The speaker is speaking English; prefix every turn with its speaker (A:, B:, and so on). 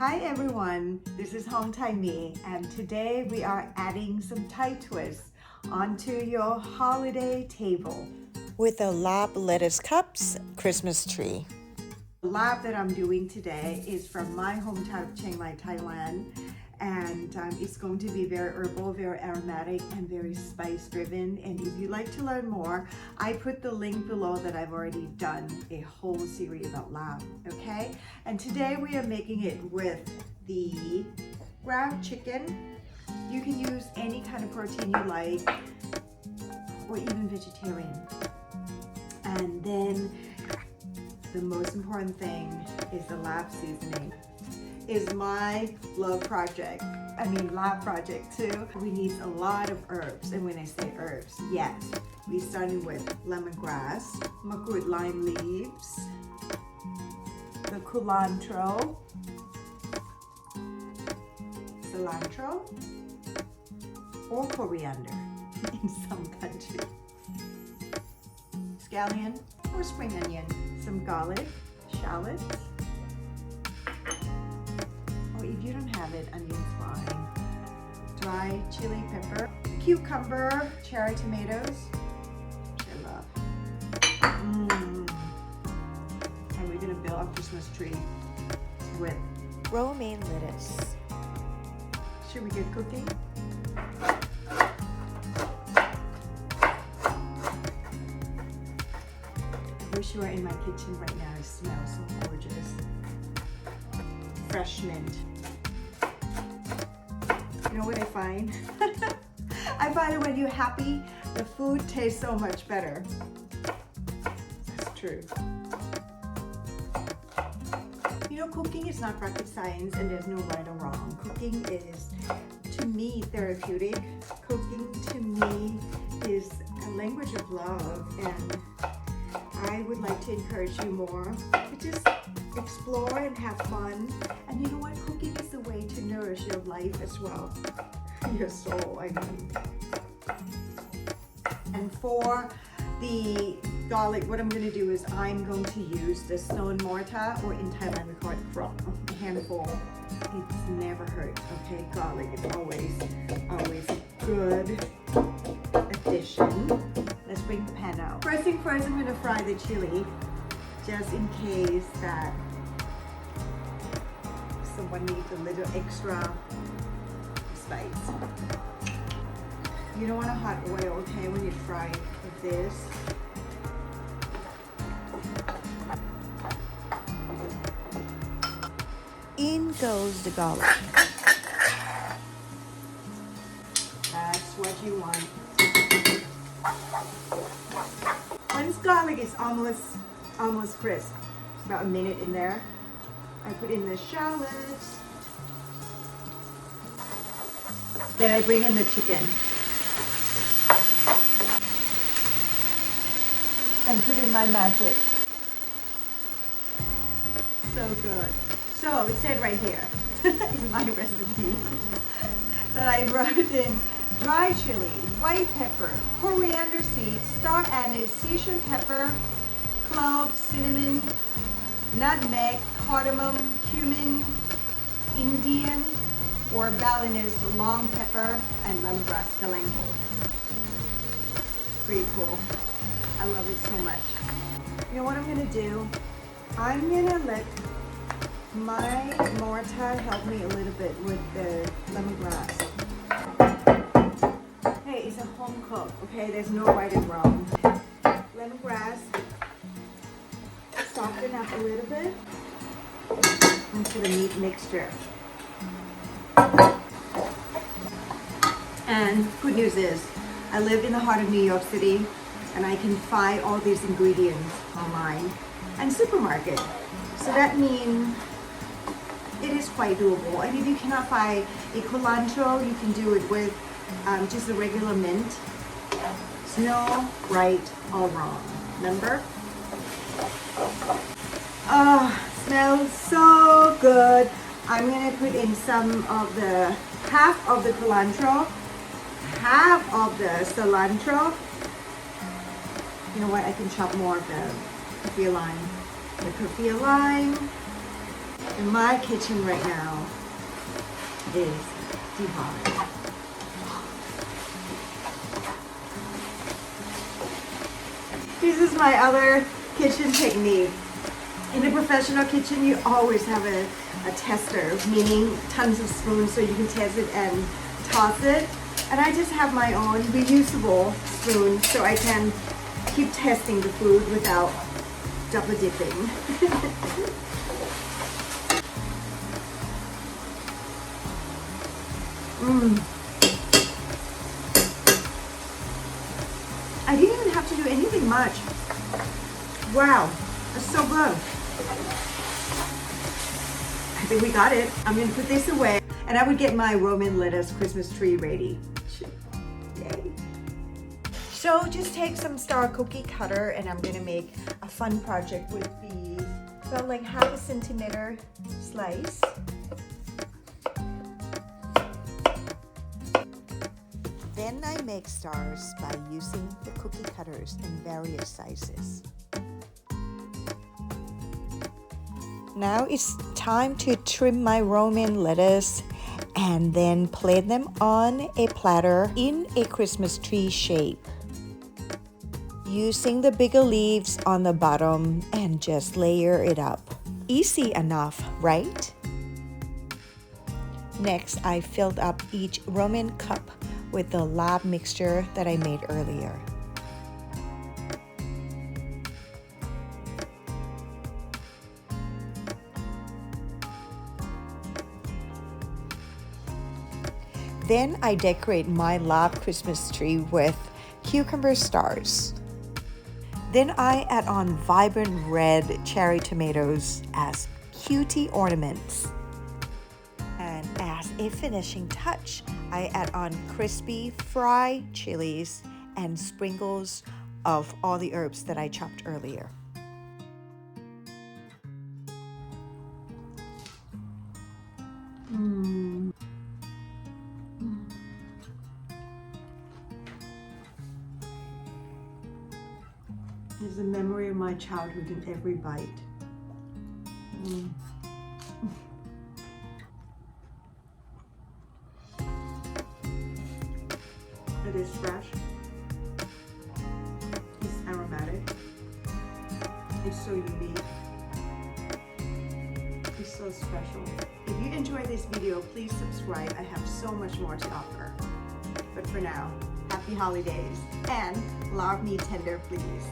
A: Hi everyone, this is Home Thai Me, and today we are adding some Thai twists onto your holiday table.
B: With a Laab lettuce cups Christmas tree.
A: The lab that I'm doing today is from my hometown of Chiang Mai, Thailand, and it's going to be very herbal, very aromatic, and very spice driven. And if you'd like to learn more, I put the link below that I've already done a whole series about lab, okay? And today we are making it with the ground chicken. You can use any kind of protein you like, or even vegetarian. And then the most important thing is the lab seasoning. Is my love project. I mean lab project too. We need a lot of herbs, and when I say herbs, yes, we starting with lemongrass, makrut lime leaves, the cilantro, or coriander in some countries, scallion or spring onion, some garlic, shallots. If you don't have it, onion's fine. Dry chili pepper, cucumber, cherry tomatoes, which I love. And we're gonna build a Christmas tree with
B: Romaine lettuce.
A: Should we get cooking? I wish you were in my kitchen right now. It smells so gorgeous. Fresh mint. You know what I find? I find that when you're happy, the food tastes so much better. That's true. You know, cooking is not rocket science, and there's no right or wrong. Cooking is, to me, therapeutic. Cooking, to me, is a language of love, and I would like to encourage you more to just explore and have fun. And you know what? Cooking is the way to nourish your life as well. Your soul, I mean. And for the garlic, what I'm going to do is I'm going to use the stone mortar, or in Thailand we call it krop, a handful. It's never hurt, okay? Garlic is always a good addition. Let's bring the pan out. First thing first, I'm going to fry the chili, just in case that someone needs a little extra spice. You don't want a hot oil, okay, when you fry with this.
B: In goes the garlic.
A: That's what you want. Once garlic is almost crisp, it's about a minute in there, I put in the shallots. Then I bring in the chicken and put in my magic. So good. So it said right here in my recipe that I wrote in dry chili, white pepper, coriander seeds, star anise, Sichuan pepper, cloves, cinnamon, nutmeg, cardamom, cumin, Indian or Balinese long pepper, and lemongrass galangal. Pretty cool. I love it so much. You know what I'm gonna do? I'm gonna let my mortar help me a little bit with the lemongrass. Hey, it's a home cook, okay? There's no right and wrong. Lemongrass, soften up a little bit into the meat mixture. And good news is, I live in the heart of New York City, and I can find all these ingredients online and supermarket. So that means it is quite doable. And if you cannot find a cilantro, you can do it with just a regular mint. There's no right or wrong. Remember? Oh, smells so good. I'm gonna put in half of the cilantro, half of the cilantro. You know what? I can chop more of the kaffir lime. The kaffir lime, And my kitchen right now is devoured. This is my other kitchen technique. In a professional kitchen, you always have a tester, meaning tons of spoons so you can test it and toss it. And I just have my own reusable spoon so I can keep testing the food without double dipping. I didn't even have to do anything much. Wow, that's so good. I think we got it. I'm gonna put this away and I would get my Roman lettuce Christmas tree ready. Yay. So just take some star cookie cutter and I'm gonna make a fun project with these. So like 1/2 centimeter slice.
B: Then I make stars by using the cookie cutters in various sizes. Now it's time to trim my Roman lettuce and then place them on a platter in a Christmas tree shape. Using the bigger leaves on the bottom and just layer it up. Easy enough, right? Next, I filled up each Roman cup with the Laab mixture that I made earlier. Then I decorate my Laab Christmas tree with cucumber stars. Then I add on vibrant red cherry tomatoes as cutie ornaments. And as a finishing touch, I add on crispy fried chilies and sprinkles of all the herbs that I chopped earlier.
A: There's a memory of my childhood in every bite. It is fresh. It's aromatic. It's so unique. It's so special. If you enjoyed this video, please subscribe. I have so much more to offer. But for now, happy holidays and larb me tender, please.